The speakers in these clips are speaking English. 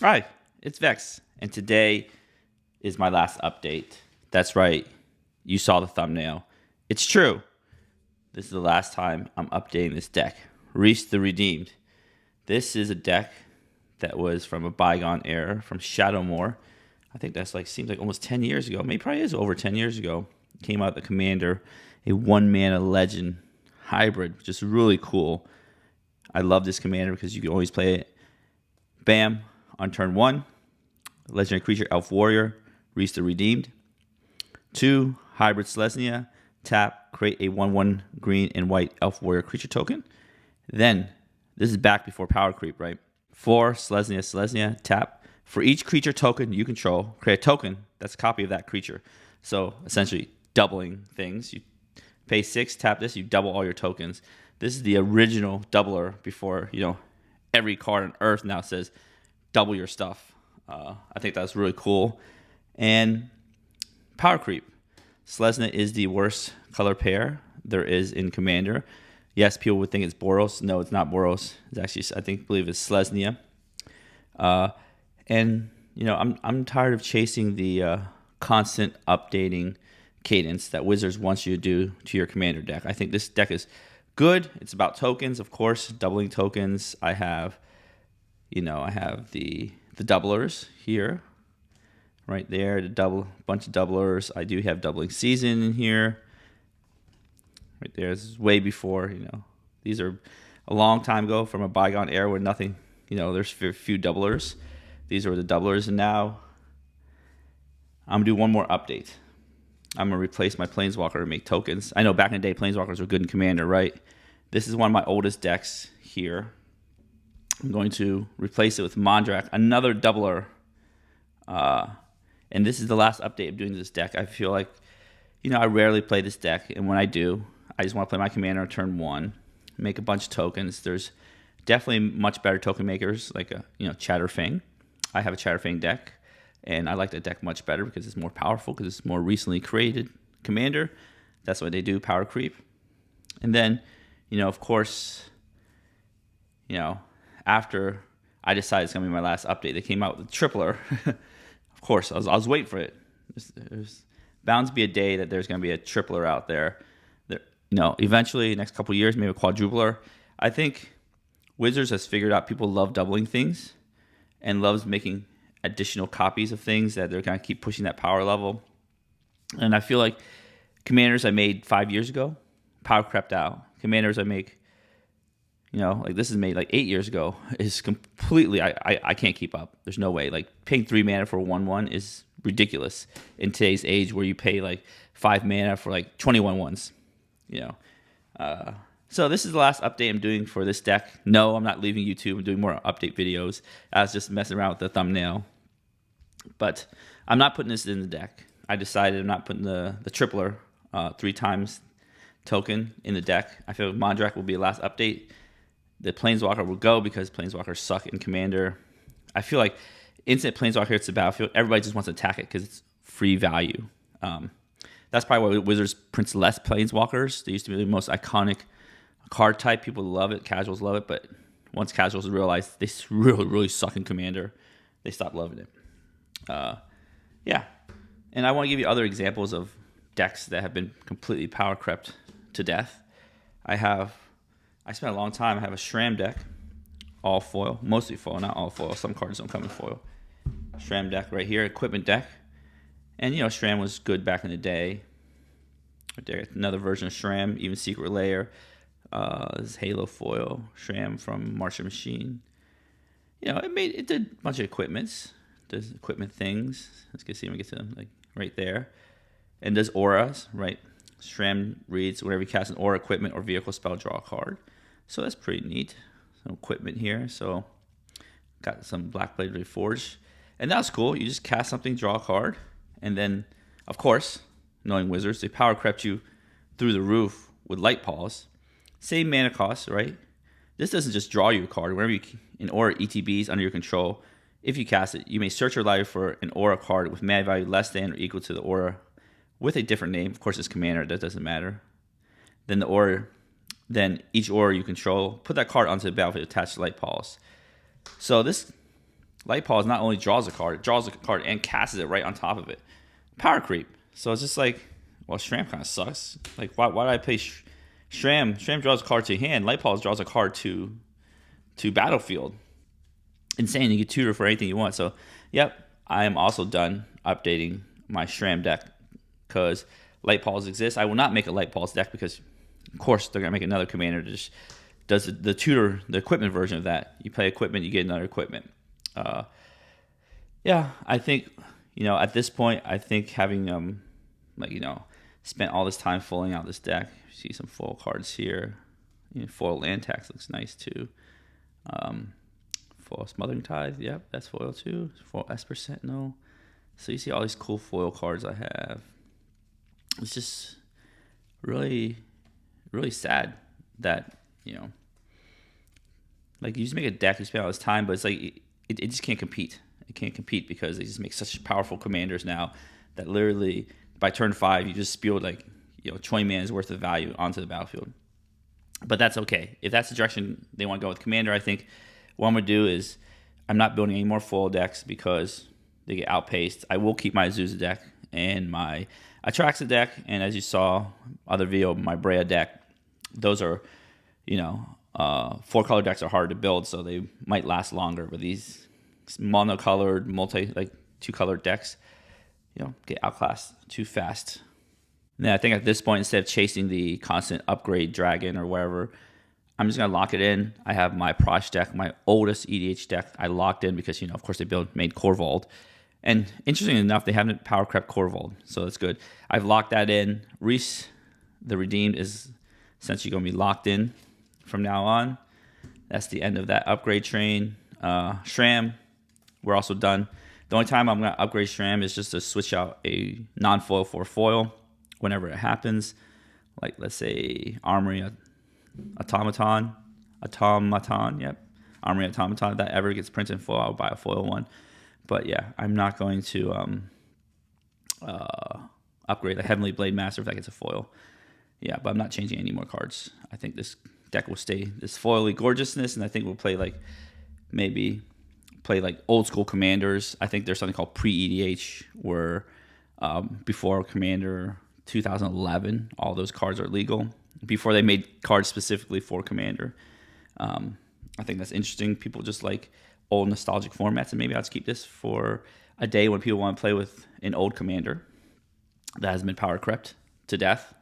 Hi, it's Vex, and today is my last update. That's right, you saw the thumbnail. It's true. This is the last time I'm updating this deck. Reese the Redeemed. This is a deck that was from a bygone era, from Shadowmoor. I think that's seems like almost 10 years ago. Maybe probably is over 10 years ago. Came out the Commander, a 1-mana legend hybrid, which is really cool. I love this Commander because you can always play it. Bam, on turn 1, legendary creature, Elf Warrior, Reese the Redeemed. 2, hybrid Selesnya, tap, create a 1/1 green and white Elf Warrior creature token. Then, this is back before power creep, right? 4, Selesnya, tap. For each creature token you control, create a token that's a copy of that creature. So, essentially, doubling things. You pay 6, tap this, you double all your tokens. This is the original doubler before, every card on Earth now says double your stuff. I think that's really cool. And power creep. Selesnya is the worst color pair there is in Commander. Yes, people would think it's Boros. No, it's not Boros. It's actually, I believe it's Selesnya. And I'm tired of chasing the constant updating cadence that Wizards wants you to do to your Commander deck. I think this deck is good. It's about tokens, of course, doubling tokens. I have the doublers here, right there, the bunch of doublers. I do have doubling season in here, right there. This is way before, these are a long time ago from a bygone era where nothing, there's a few doublers. These are the doublers, and now I'm gonna do one more update. I'm gonna replace my Planeswalker and make tokens. I know back in the day, Planeswalkers were good in Commander, right? This is one of my oldest decks here. I'm going to replace it with Mondrak, another doubler. And this is the last update of doing this deck. I feel like, I rarely play this deck, and when I do, I just want to play my Commander on turn 1, make a bunch of tokens. There's definitely much better token makers, like Chatterfang. I have a Chatterfang deck, and I like that deck much better because it's more powerful, because it's more recently created Commander. That's what they do, power creep. And then, of course, after I decided it's going to be my last update, they came out with Tripler. Of course, I was waiting for it. There's bound to be a day that there's going to be a Tripler out there. Eventually, next couple of years, maybe a Quadrupler. I think Wizards has figured out people love doubling things and loves making additional copies of things that they're going to keep pushing that power level. And I feel like Commanders I made 5 years ago, power crept out. Commanders I make, this is made 8 years ago, is completely, I can't keep up. There's no way. Paying 3 mana for 1/1 is ridiculous in today's age where you pay 5 mana for 21 ones. So this is the last update I'm doing for this deck. No, I'm not leaving YouTube. I'm doing more update videos. I was just messing around with the thumbnail. But I'm not putting this in the deck. I decided I'm not putting the Tripler 3 times token in the deck. I feel Mondrak will be the last update. The Planeswalker will go because Planeswalkers suck in Commander. I feel like instant Planeswalker hits the battlefield, everybody just wants to attack it because it's free value. That's probably why Wizards prints less Planeswalkers. They used to be the most iconic card type. People love it. Casuals love it. But once casuals realize they really, really suck in Commander, they stop loving it. Yeah. And I want to give you other examples of decks that have been completely power crept to death. I spent a long time. I have a Shram deck, all foil, mostly foil, not all foil. Some cards don't come in foil. Shram deck right here, equipment deck. And, Shram was good back in the day. Right there, another version of Shram, even Secret Lair. This is Halo foil, Shram from Martian Machine. It did a bunch of equipments. Does equipment things. Let's see if we get to them, right there. And does auras, right? Shram reads whenever you cast an aura, equipment, or vehicle spell, draw a card. So that's pretty neat. Some equipment here. So got some Blackblade Reforged. And that's cool. You just cast something, draw a card. And then, of course, knowing Wizards, they power crept you through the roof with Light Paws. Same mana cost, right? This doesn't just draw you a card. Whenever an aura ETBs under your control, if you cast it, you may search your library for an aura card with mana value less than or equal to the aura with a different name. Of course, it's Commander. That doesn't matter. Then each aura you control, put that card onto the battlefield attached to Light Paws. So this Light Pause not only draws a card, it draws a card and casts it right on top of it. Power creep. So it's just like, well, Shram kind of sucks. Like, why did I play Shram? Shram draws a card to hand. Light Pause draws a card to battlefield. Insane. You can tutor for anything you want. So, yep, I am also done updating my Shram deck because Light Pause exists. I will not make a Light Pause deck because, of course, they're going to make another commander that just does the tutor, the equipment version of that. You play equipment, you get another equipment. Yeah, I think, at this point, I think having, spent all this time foiling out this deck. See some foil cards here. Foil land tax looks nice too. Foil Smothering Tithe, yep, that's foil too. Foil Esper Sentinel. So you see all these cool foil cards I have. It's just really, really sad that, like you just make a deck, you spend all this time, but it's like it just can't compete. It can't compete because they just make such powerful commanders now that literally by turn 5 you just spewed like 20 mana's worth of value onto the battlefield. But that's okay. If that's the direction they want to go with commander, I think what I'm going to do is I'm not building any more foil decks because they get outpaced. I will keep my Azusa deck and my Atraxa deck, and as you saw other video, my Brea deck. Those are, 4-color decks are hard to build, so they might last longer. But these monocolored, 2-color decks, get outclassed too fast. And then I think at this point, instead of chasing the constant upgrade dragon or whatever, I'm just going to lock it in. I have my Prosh deck, my oldest EDH deck. I locked in because, of course, they made Korvold. And interestingly enough, they haven't power crept Korvold, so that's good. I've locked that in. Reese, the Redeemed, is essentially going to be locked in from now on. That's the end of that upgrade train. Shram, we're also done. The only time I'm going to upgrade Shram is just to switch out a non-foil for foil whenever it happens. Like, let's say, Armory Automaton, yep. Armory Automaton, if that ever gets printed in foil, I'll buy a foil one. But yeah, I'm not going to upgrade the Heavenly Blade Master if that gets a foil. Yeah, but I'm not changing any more cards. I think this deck will stay this foily gorgeousness, and I think we'll play maybe old school commanders. I think there's something called pre-EDH where before Commander 2011, all those cards are legal. Before they made cards specifically for Commander. I think that's interesting. People just like old nostalgic formats, and maybe I'll just keep this for a day when people want to play with an old Commander that has been power crept to death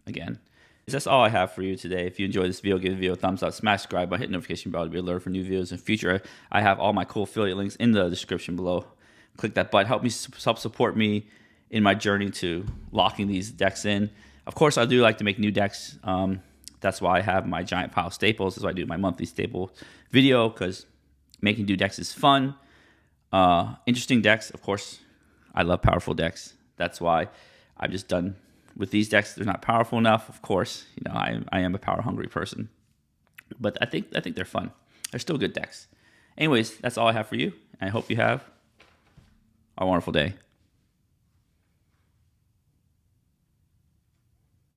again. That's all I have for you today. If you enjoyed this video, give the video a thumbs up, smash subscribe button, hit notification bell to be alerted for new videos in the future. I have all my cool affiliate links in the description below. Click that button. Help support me in my journey to locking these decks in. Of course, I do like to make new decks. That's why I have my giant pile of staples. That's why I do my monthly staple video, because making new decks is fun. Interesting decks, of course. I love powerful decks. That's why I'm just done with these decks. They're not powerful enough, of course. I am a power hungry person, but I think they're fun. They're still good decks. Anyways, that's all I have for you. I hope you have a wonderful day.